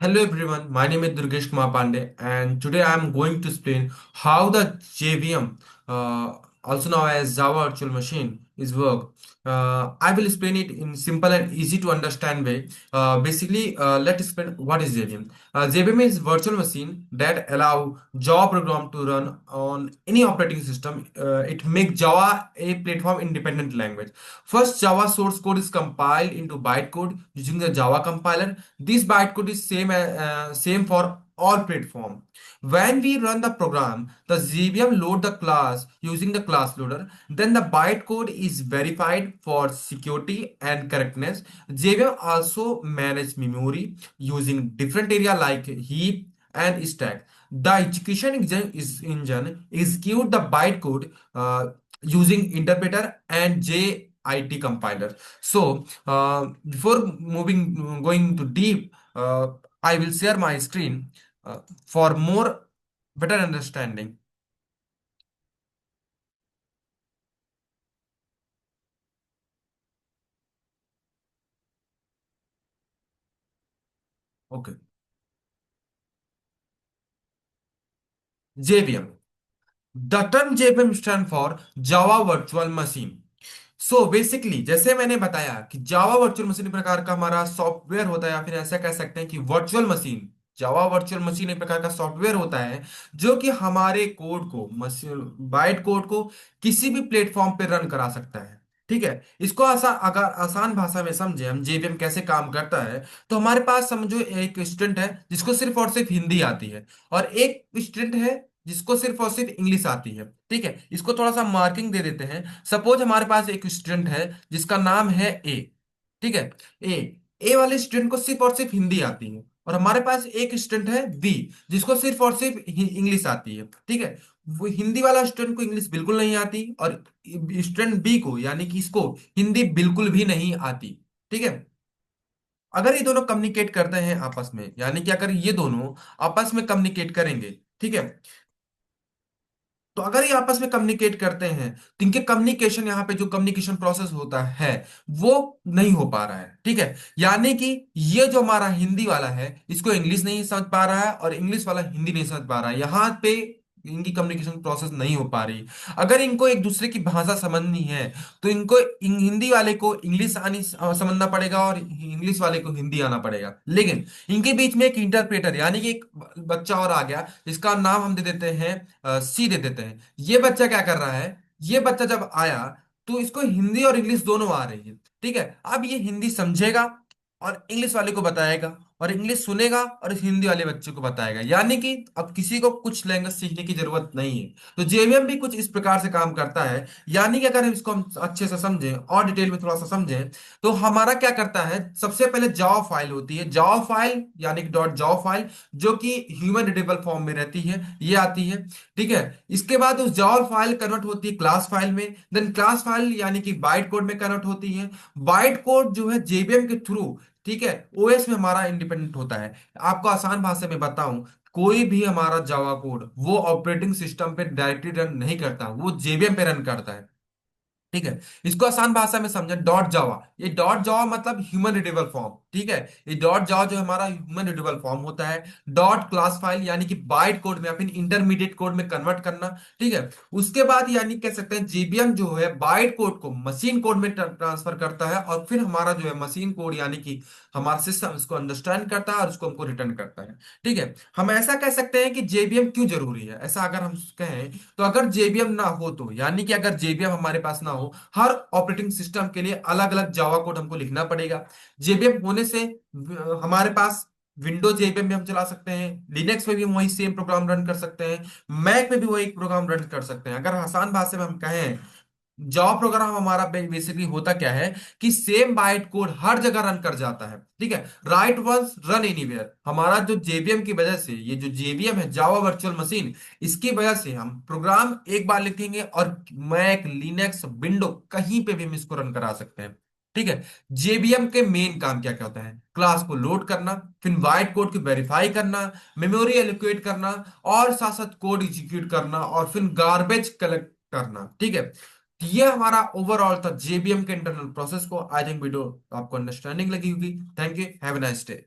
Hello everyone, my name is Durgesh Kumar Pandey, and today I am going to explain how the JVM, also known as Java Virtual Machine, is work. I will explain it in simple and easy to understand way. Let's explain what is JVM. JVM is virtual machine that allow Java program to run on any operating system. It makes Java a platform independent language. First, Java source code is compiled into bytecode using the Java compiler. This bytecode is same for all platform. When we run the program, the JVM load the class using the class loader. Then the bytecode is verified for security and correctness. JVM also manage memory using different area like heap and stack. The execution engine execute the bytecode using interpreter and JIT compiler. Before going to deep, I will share my screen for more better understanding. Okay. JVM. The term JVM stand for Java Virtual Machine. Basically जैसे मैंने बताया कि Java virtual machine एक प्रकार का हमारा software होता है, या फिर ऐसा कह सकते हैं कि virtual machine, Java virtual machine एक प्रकार का सॉफ्टवेयर होता है जो कि हमारे कोड को, मशीन बाइट कोड को किसी भी प्लेटफॉर्म पे रन करा सकता है। ठीक है, इसको अगर आसान भाषा में समझे हम जेवीएम कैसे काम करता है, तो हमारे पास समझो एक स्टूडेंट है जिसको सिर्फ और सिर्फ हिंदी आती है, और एक स्टूडेंट है जिसको सिर्फ और सिर्फ इंग्लिश आती है। ठीक है, इसको थोड़ा सा मार्किंग दे देते हैं। सपोज हमारे पास एक स्टूडेंट है जिसका नाम है ए। ठीक है, ए ए वाले स्टूडेंट को सिर्फ और सिर्फ हिंदी आती है, और हमारे पास एक स्टूडेंट है बी जिसको सिर्फ और सिर्फ इंग्लिश आती है। ठीक है, वो हिंदी वाला स्टूडेंट को इंग्लिश बिल्कुल नहीं आती, और स्टूडेंट बी को यानी कि इसको हिंदी बिल्कुल भी नहीं आती। ठीक है, अगर ये दोनों कम्युनिकेट करते हैं आपस में, यानी कि अगर ये दोनों आपस में कम्युनिकेट करेंगे, ठीक है, तो अगर ये आपस में कम्युनिकेट करते हैं तो इनके कम्युनिकेशन, यहाँ पे जो कम्युनिकेशन प्रोसेस होता है वो नहीं हो पा रहा है। ठीक है, यानी कि ये जो हमारा हिंदी वाला है इसको इंग्लिश नहीं समझ पा रहा है, और इंग्लिश वाला हिंदी नहीं समझ पा रहा है। यहाँ पे इनकी कम्युनिकेशन प्रोसेस नहीं हो पा रही। अगर इनको एक दूसरे की भाषा समझनी है तो इनको हिंदी वाले को इंग्लिश आनी समझना पड़ेगा, और इंग्लिश वाले को हिंदी आना पड़ेगा। लेकिन इनके बीच में एक इंटरप्रेटर यानी कि एक बच्चा और आ गया जिसका नाम हम दे देते हैं सी दे देते हैं। ये बच्चा क्या कर रहा है, ये बच्चा जब आया तो इसको हिंदी और इंग्लिश दोनों आ रही है। ठीक है, अब ये हिंदी समझेगा और इंग्लिश वाले को बताएगा, और इंग्लिश सुनेगा और हिंदी वाले बच्चे को बताएगा, यानी कि अब किसी को कुछ लैंग्वेज सीखने की जरूरत नहीं है। तो जेवीएम भी कुछ इस प्रकार से काम करता है। यानी कि अगर हम इसको हम अच्छे से समझें और डिटेल में थोड़ा सा समझें, तो हमारा क्या करता है, सबसे पहले जावा फाइल होती है, जावा फाइल यानी कि डॉट जावा फाइल, जो कि ह्यूमन रीडेबल फॉर्म में रहती है, ये आती है। ठीक है, इसके बाद उस जावा फाइल कन्वर्ट होती है क्लास फाइल में, देन क्लास फाइल यानी कि बाइट कोड में कन्वर्ट होती है। बाइट कोड जो है जेबीएम के थ्रू, ठीक है, ओएस में हमारा इंडिपेंडेंट होता है। आपको आसान भाषा में बताऊं, कोई भी हमारा जावा कोड वो ऑपरेटिंग सिस्टम पे डायरेक्टली रन नहीं करता, वो जेबीएम पे रन करता है। ठीक है, इसको आसान भाषा में समझे, डॉट जावा, ये डॉट जावा मतलब ह्यूमन रीडेबल फॉर्म। ठीक है, ये डॉट जावा जो हमारा ह्यूमन रीडेबल फॉर्म होता है। डॉट क्लास फाइल यानी कि बाइट कोड में या फिर इंटरमीडिएट कोड में कन्वर्ट करना। ठीक है, उसके बाद यानी कह सकते हैं जेबीएम जो है बाइट कोड को मशीन कोड में ट्रांसफर करता है, और फिर हमारा जो है मशीन कोड यानी कि हमारा सिस्टम इसको अंडरस्टैंड करता है और उसको हमको रिटर्न करता है। ठीक है, हम ऐसा कह सकते हैं कि जेबीएम क्यों जरूरी है, ऐसा अगर हम कहें तो अगर जेबीएम ना हो तो, यानी कि अगर जेबीएम हमारे पास ना हो, हर ऑपरेटिंग सिस्टम के लिए अलग अलग जावा कोड हमको लिखना पड़ेगा। जेबीएम होने से हमारे पास विंडोज जेबीएम भी हम चला सकते हैं, लिनक्स में भी हम वही सेम प्रोग्राम रन कर सकते हैं, मैक में भी वही प्रोग्राम रन कर सकते हैं। अगर आसान भाषा में हम कहें, जावा प्रोग्राम हमारा बेसिकली होता क्या है कि सेम बाइट कोड हर जगह रन कर जाता है। ठीक है, राइट वंस रन एनीवेयर। हमारा जो जेवीएम की वजह से, ये जो जेवीएम है जावा वर्चुअल मशीन, इसकी वजह से हम प्रोग्राम एक बार लिखेंगे और मैक लिनक्स विंडो कहीं पे भी हम इसको रन करा सकते हैं। ठीक है, जेवीएम के मेन काम क्या क्या होता है, क्लास को लोड करना, फिर वाइट कोड को वेरीफाई करना, मेमोरी एलोकेट करना, और साथ साथ कोड एग्जीक्यूट करना, और फिर गार्बेज कलेक्ट करना। ठीक है, तो ये हमारा ओवरऑल था जेबीएम के इंटरनल प्रोसेस को। आई थिंक वीडियो आपको अंडरस्टैंडिंग लगी होगी। Thank you, have a nice day.